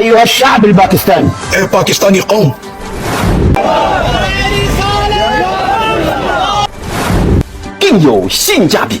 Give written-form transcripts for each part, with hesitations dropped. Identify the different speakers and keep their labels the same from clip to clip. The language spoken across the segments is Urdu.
Speaker 1: أيها الشعب الباكستاني
Speaker 2: اے پاکستانی قوم،
Speaker 1: 更有性价比。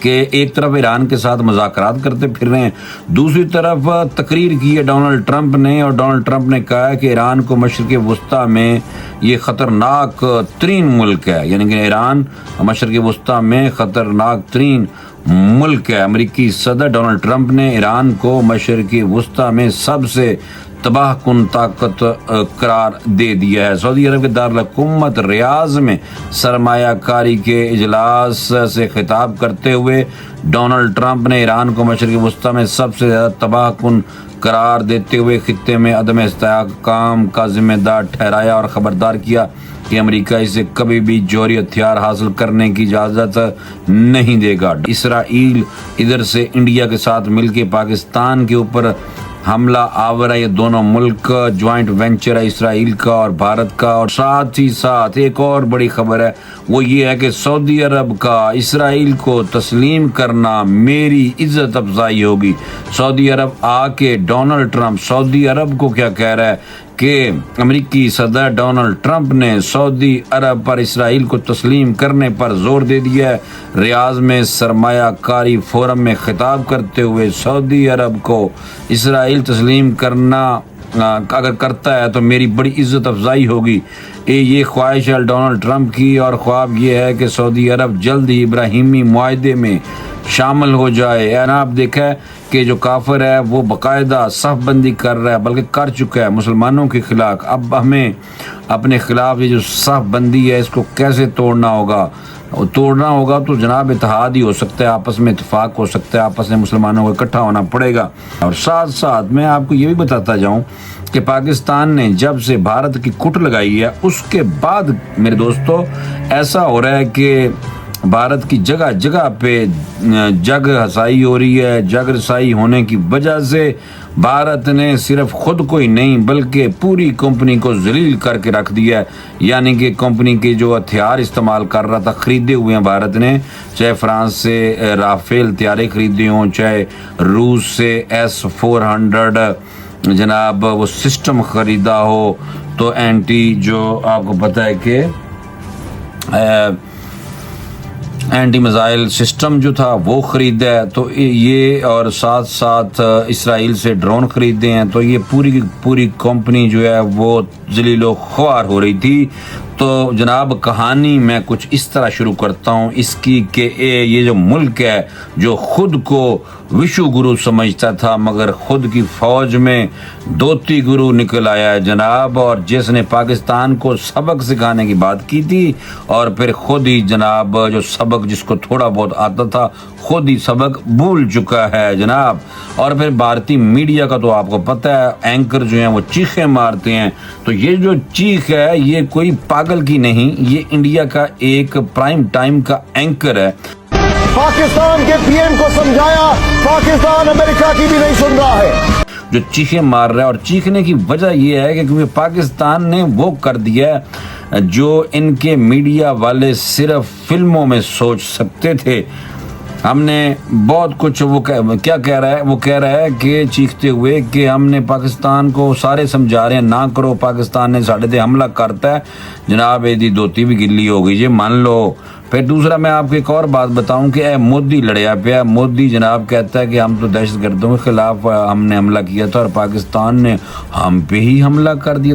Speaker 3: کہ ایک طرف ایران کے ساتھ مذاکرات کرتے پھر رہے ہیں، دوسری طرف تقریر کی ہے ڈونلڈ ٹرمپ نے، اور ڈونلڈ ٹرمپ نے کہا ہے کہ ایران کو مشرق وسطیٰ میں یہ خطرناک ترین ملک ہے، یعنی کہ ایران مشرق وسطیٰ میں خطرناک ترین ملک ہے۔ امریکی صدر ڈونلڈ ٹرمپ نے ایران کو مشرق وسطیٰ میں سب سے تباہ کن طاقت قرار دے دیا ہے۔ سعودی عرب کے دارالحکومت ریاض میں سرمایہ کاری کے اجلاس سے خطاب کرتے ہوئے ڈونلڈ ٹرمپ نے ایران کو مشرق وسطیٰ میں سب سے زیادہ تباہ کن قرار دیتے ہوئے خطے میں عدم استحکام کا ذمہ دار ٹھہرایا اور خبردار کیا کہ امریکہ اسے کبھی بھی جوہری ہتھیار حاصل کرنے کی اجازت نہیں دے گا۔ اسرائیل ادھر سے انڈیا کے ساتھ مل کے پاکستان کے اوپر حملہ آور ہے، یہ دونوں ملک جوائنٹ وینچر ہے اسرائیل کا اور بھارت کا۔ اور ساتھ ہی ساتھ ایک اور بڑی خبر ہے، وہ یہ ہے کہ سعودی عرب کا اسرائیل کو تسلیم کرنا میری عزت افزائی ہوگی۔ سعودی عرب آ کے ڈونلڈ ٹرمپ سعودی عرب کو کیا کہہ رہا ہے کہ امریکی صدر ڈونلڈ ٹرمپ نے سعودی عرب پر اسرائیل کو تسلیم کرنے پر زور دے دیا ہے۔ ریاض میں سرمایہ کاری فورم میں خطاب کرتے ہوئے سعودی عرب کو اسرائیل تسلیم کرنا اگر کرتا ہے تو میری بڑی عزت افزائی ہوگی۔ یہ خواہش ہے ڈونلڈ ٹرمپ کی، اور خواب یہ ہے کہ سعودی عرب جلد ہی ابراہیمی معاہدے میں شامل ہو جائے۔ آپ دیکھا ہے کہ جو کافر ہے وہ باقاعدہ صف بندی کر رہا ہے، بلکہ کر چکا ہے مسلمانوں کے خلاف۔ اب ہمیں اپنے خلاف یہ جو صف بندی ہے اس کو کیسے توڑنا ہوگا تو جناب اتحاد ہی ہو سکتا ہے، آپس میں اتفاق ہو سکتا ہے، آپس میں مسلمانوں کو اکٹھا ہونا پڑے گا۔ اور ساتھ ساتھ میں آپ کو یہ بھی بتاتا جاؤں کہ پاکستان نے جب سے بھارت کی کٹ لگائی ہے اس کے بعد میرے دوستو ایسا ہو رہا ہے کہ بھارت کی جگہ جگہ پہ جگ رسائی ہو رہی ہے۔ جگ رسائی ہونے کی وجہ سے بھارت نے صرف خود کو ہی نہیں بلکہ پوری کمپنی کو ذلیل کر کے رکھ دیا ہے، یعنی کہ کمپنی کے جو ہتھیار استعمال کر رہا تھا خریدے ہوئے ہیں بھارت نے، چاہے فرانس سے رافیل طیارے خریدے ہوں، چاہے روس سے S-400 جناب وہ سسٹم خریدا ہو، تو اینٹی جو آپ کو پتہ ہے کہ اینٹی میزائل سسٹم جو تھا وہ خریدا ہے، تو یہ اور ساتھ ساتھ اسرائیل سے ڈرون خریدے ہیں، تو یہ پوری کمپنی جو ہے وہ ذلیل و خوار ہو رہی تھی۔ تو جناب کہانی میں کچھ اس طرح شروع کرتا ہوں اس کی کہ یہ جو ملک ہے جو خود کو وشو گرو سمجھتا تھا مگر خود کی فوج میں دوتی گرو نکل آیا ہے جناب، اور جس نے پاکستان کو سبق سکھانے کی بات کی تھی اور پھر خود ہی جناب جو سبق جس کو تھوڑا بہت آتا تھا خود ہی سبق بھول چکا ہے جناب۔ اور پھر بھارتی میڈیا کا تو آپ کو پتہ ہے اینکر جو ہیں وہ چیخیں مارتے ہیں، تو یہ جو چیخ ہے یہ کوئی پاگل کی نہیں، یہ انڈیا کا ایک پرائم ٹائم کا اینکر ہے۔
Speaker 1: پاکستان کے پی ایم کو سمجھایا، پاکستان امریکہ کی بھی نہیں سن رہا ہے،
Speaker 3: جو چیخیں مار رہا ہے، اور چیخنے کی وجہ یہ ہے کہ کیونکہ پاکستان نے وہ کر دیا ہے جو ان کے میڈیا والے صرف فلموں میں سوچ سکتے تھے۔ ہم نے بہت کچھ وہ کیا کہہ رہا ہے، وہ کہہ رہا ہے کہ چیختے ہوئے کہ ہم نے پاکستان کو سارے سمجھا رہے ہیں نہ کرو، پاکستان نے ساڑھے تے حملہ کرتا ہے جناب، ایدی دوتی بھی گلی ہو گئی جی مان لو۔ پھر دوسرا میں آپ کو ایک اور بات بتاؤں کہ مودی لڑیا پیا، مودی جناب کہتا ہے کہ ہم تو دہشت گردوں کے خلاف ہم نے حملہ کیا تھا اور پاکستان نے ہم پہ ہی حملہ کر دیا۔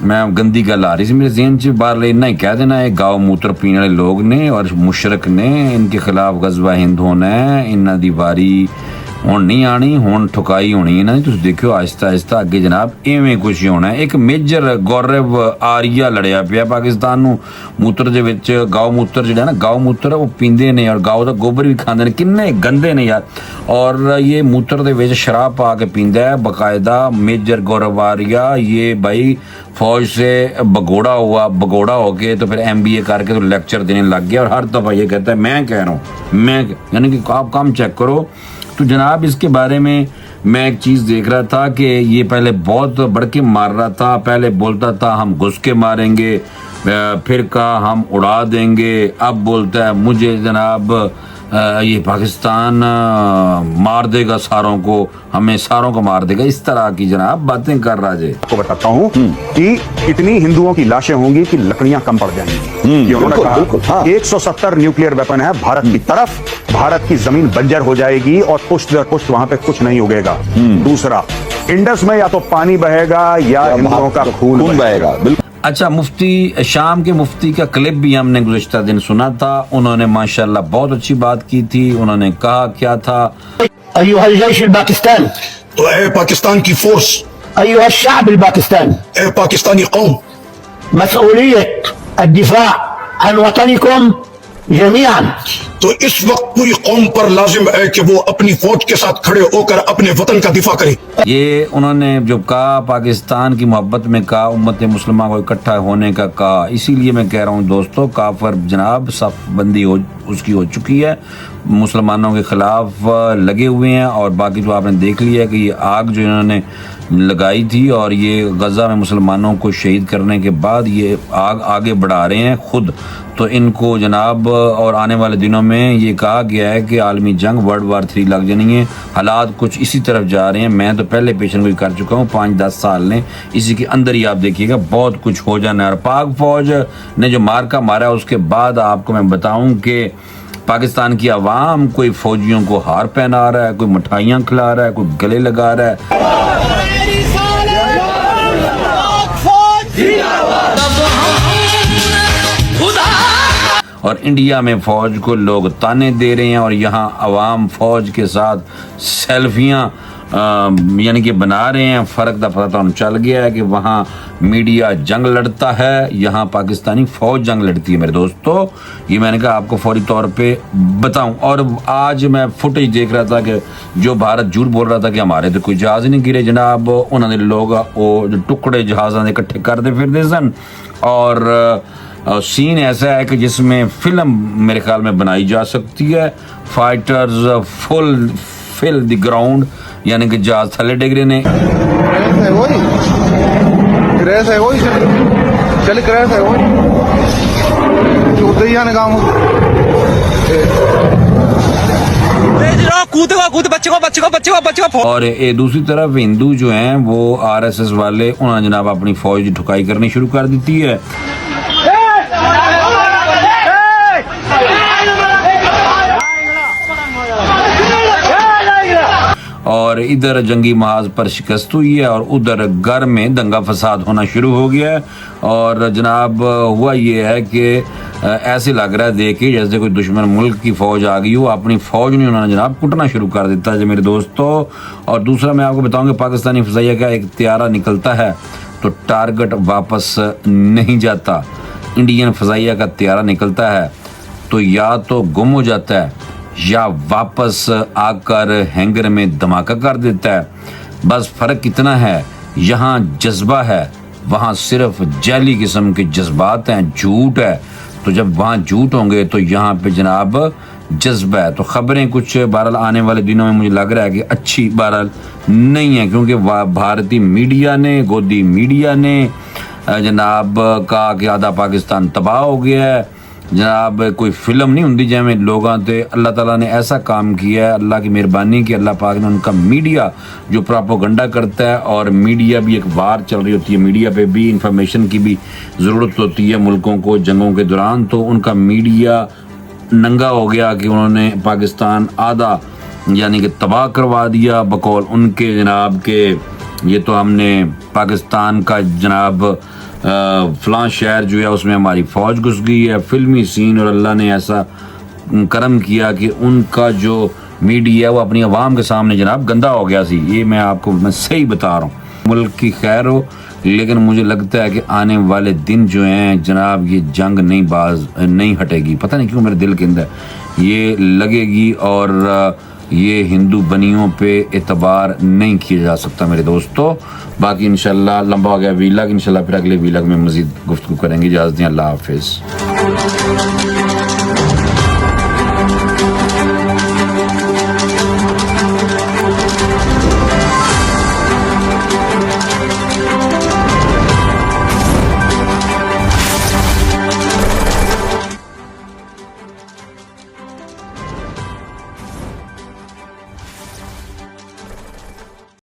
Speaker 3: میں گندی گل آ رہی سی میرے ذہن چ باہر لینا ہی کہہ دینا ہے گاؤ موتر پینے والے لوگ نے اور مشرق نے، ان کے خلاف غزوہ ہند ہونا ہے، انہاں دی باری ہون نہیں آنی، ہون ٹھکائی ہونی ہے نا۔ تسی دیکھو آہستہ آہستہ اگے جناب ایویں کچھ ہونا ہے۔ ایک میجر گورو آریا لڑیا پیا پاکستان نو، موتر دے وچ گاؤ موتر جڑا نا، گاؤ موتر وہ پیندے نے اور گاؤ دا گوبر بھی کھاندے نے، کنے گندے نے یار، اور یہ موتر دے وچ شراب پا کے پیندا ہے باقاعدہ میجر گورو آریا۔ یہ بھائی فوج سے بگوڑا ہو کے تو پھر MBA کر کے تو لیکچر دینے لگ گیا، اور ہر دفعہ یہ کہتا ہے میں کہہ رہا ہوں، میں یعنی کہ آپ کام چیک کرو۔ تو جناب اس کے بارے میں ایک چیز دیکھ رہا تھا کہ یہ پہلے بہت بڑھ کے مار رہا تھا، پہلے بولتا تھا ہم گھس کے ماریں گے، پھر کہا ہم اڑا دیں گے، اب بولتا ہے مجھے جناب یہ پاکستان مار دے گا ساروں کو, ہمیں ساروں کو مار دے گا, اس طرح کی جناب باتیں کر رہا جی.
Speaker 2: کو بتاتا ہوں کہ اتنی ہندوؤں کی لاشیں ہوں گی کہ لکڑیاں کم پڑ جائیں گی. یہ انہوں نے کہا 170 نیوکلیئر ویپن ہے بھارت کی طرف, بھارت کی زمین بنجر ہو جائے گی اور پشت در پشت وہاں پہ کچھ نہیں اگے گا. دوسرا, انڈس میں یا تو پانی بہے گا یا ہندوؤں کا خون بہے گا.
Speaker 3: اچھا, مفتی شام کے مفتی کا کلپ بھی ہم نے گزشتہ دن سنا تھا. انہوں نے ماشاءاللہ بہت اچھی بات کی تھی. انہوں نے کہا کیا تھا,
Speaker 4: أيها الجيش الباكستاني,
Speaker 5: تو اے پاکستان کی فورس,
Speaker 4: أيها الشعب الباكستاني,
Speaker 5: اے پاکستانی قوم,
Speaker 4: مسؤولية الدفاع عن وطنكم جميعا.
Speaker 5: تو اس وقت پوری قوم پر لازم ہے کہ وہ اپنی فوج کے ساتھ کھڑے ہو کر اپنے وطن کا دفاع کرے.
Speaker 3: یہ انہوں نے جو کہا پاکستان کی محبت میں کہا, امت مسلمہ کو اکٹھا ہونے کا کہا. اسی لیے میں کہہ رہا ہوں دوستو, کافر جناب صف بندی اس کی ہو چکی ہے, مسلمانوں کے خلاف لگے ہوئے ہیں. اور باقی تو آپ نے دیکھ لیا کہ یہ آگ جو انہوں نے لگائی تھی اور یہ غزہ میں مسلمانوں کو شہید کرنے کے بعد یہ آگ آگے بڑھا رہے ہیں خود. تو ان کو جناب, اور آنے والے دنوں میں یہ کہا گیا ہے کہ عالمی جنگ World War 3 لگ جانی ہے. حالات کچھ اسی طرف جا رہے ہیں. میں تو پہلے پیشن گوئی کر چکا ہوں, 5-10 سال نے اسی کے اندر ہی آپ دیکھیے گا بہت کچھ ہو جانا ہے. اور پاک فوج نے جو مارکا مارا اس کے بعد آپ کو میں بتاؤں کہ پاکستان کی عوام کوئی فوجیوں کو ہار پہنا رہا ہے, کوئی مٹھائیاں کھلا رہا ہے, کوئی گلے لگا رہا ہے. اور انڈیا میں فوج کو لوگ تانے دے رہے ہیں اور یہاں عوام فوج کے ساتھ سیلفیاں یعنی کہ بنا رہے ہیں. فرق دا پتہ چل گیا ہے کہ وہاں میڈیا جنگ لڑتا ہے, یہاں پاکستانی فوج جنگ لڑتی ہے میرے دوستو. یہ میں نے کہا آپ کو فوری طور پہ بتاؤں. اور آج میں فوٹیج دیکھ رہا تھا کہ جو بھارت جھوٹ بول رہا تھا کہ ہمارے تو کوئی جہاز نہیں گرے جناب, انہوں نے لوگ وہ ٹکڑے جہازاں دے اکٹھے کرتے پھرتے سن. اور سین ایسا ہے کہ جس میں فلم میرے خیال میں بنائی جا سکتی ہے. فائٹرز فل دی گراؤنڈ, یعنی کہ جہاز تھلے ڈگ رہے نے. اور دوسری طرف ہندو جو ہیں وہ RSS والے, انہوں نے جناب اپنی فوج کی ٹھکائی کرنی شروع کر دیتی ہے. اور ادھر جنگی محاذ پر شکست ہوئی ہے اور ادھر گھر میں دنگا فساد ہونا شروع ہو گیا ہے. اور جناب ہوا یہ ہے کہ ایسے لگ رہا ہے دیکھیں جیسے کوئی دشمن ملک کی فوج آ گئی ہو, اپنی فوج نے انہوں نے جناب کٹنا شروع کر دیتا ہے میرے دوستو. اور دوسرا میں آپ کو بتاؤں کہ پاکستانی فضائیہ کا ایک طیارہ نکلتا ہے تو ٹارگٹ واپس نہیں جاتا. انڈین فضائیہ کا طیارہ نکلتا ہے تو یا تو گم ہو جاتا ہے یا واپس آ کر ہینگر میں دھماکہ کر دیتا ہے. بس فرق کتنا ہے, یہاں جذبہ ہے, وہاں صرف جعلی قسم کے جذبات ہیں, جھوٹ ہے. تو جب وہاں جھوٹ ہوں گے تو یہاں پہ جناب جذبہ ہے. تو خبریں کچھ بہرحال آنے والے دنوں میں مجھے لگ رہا ہے کہ اچھی بہرحال نہیں ہے, کیونکہ بھارتی میڈیا نے, گودی میڈیا نے جناب کہا کہ آدھا پاکستان تباہ ہو گیا ہے. جناب کوئی فلم نہیں ہوندی جہاں میں لوگاں تے اللہ تعالیٰ نے ایسا کام کیا ہے, اللہ کی مہربانی کہ اللہ پاک نے ان کا میڈیا جو پراپوگنڈا کرتا ہے, اور میڈیا بھی ایک وار چل رہی ہوتی ہے, میڈیا پہ بھی انفارمیشن کی بھی ضرورت ہوتی ہے ملکوں کو جنگوں کے دوران. تو ان کا میڈیا ننگا ہو گیا کہ انہوں نے پاکستان آدھا یعنی کہ تباہ کروا دیا بقول ان کے جناب کہ یہ تو ہم نے پاکستان کا جناب فلاں شہر جو ہے اس میں ہماری فوج گھس گئی ہے, فلمی سین. اور اللہ نے ایسا کرم کیا کہ ان کا جو میڈیا ہے وہ اپنی عوام کے سامنے جناب گندا ہو گیا سی. یہ میں آپ کو میں صحیح بتا رہا ہوں, ملک کی خیر ہو. لیکن مجھے لگتا ہے کہ آنے والے دن جو ہیں جناب یہ جنگ نہیں ہٹے گی. پتہ نہیں کیوں میرے دل کے اندر یہ لگے گی, اور یہ ہندو بنیوں پہ اعتبار نہیں کیا جا سکتا میرے دوستو. باقی انشاءاللہ لمبا ہو گیا ویلاگ, انشاءاللہ پھر اگلے ویلاگ میں مزید گفتگو کریں گے. اجازت دیں, اللہ حافظ.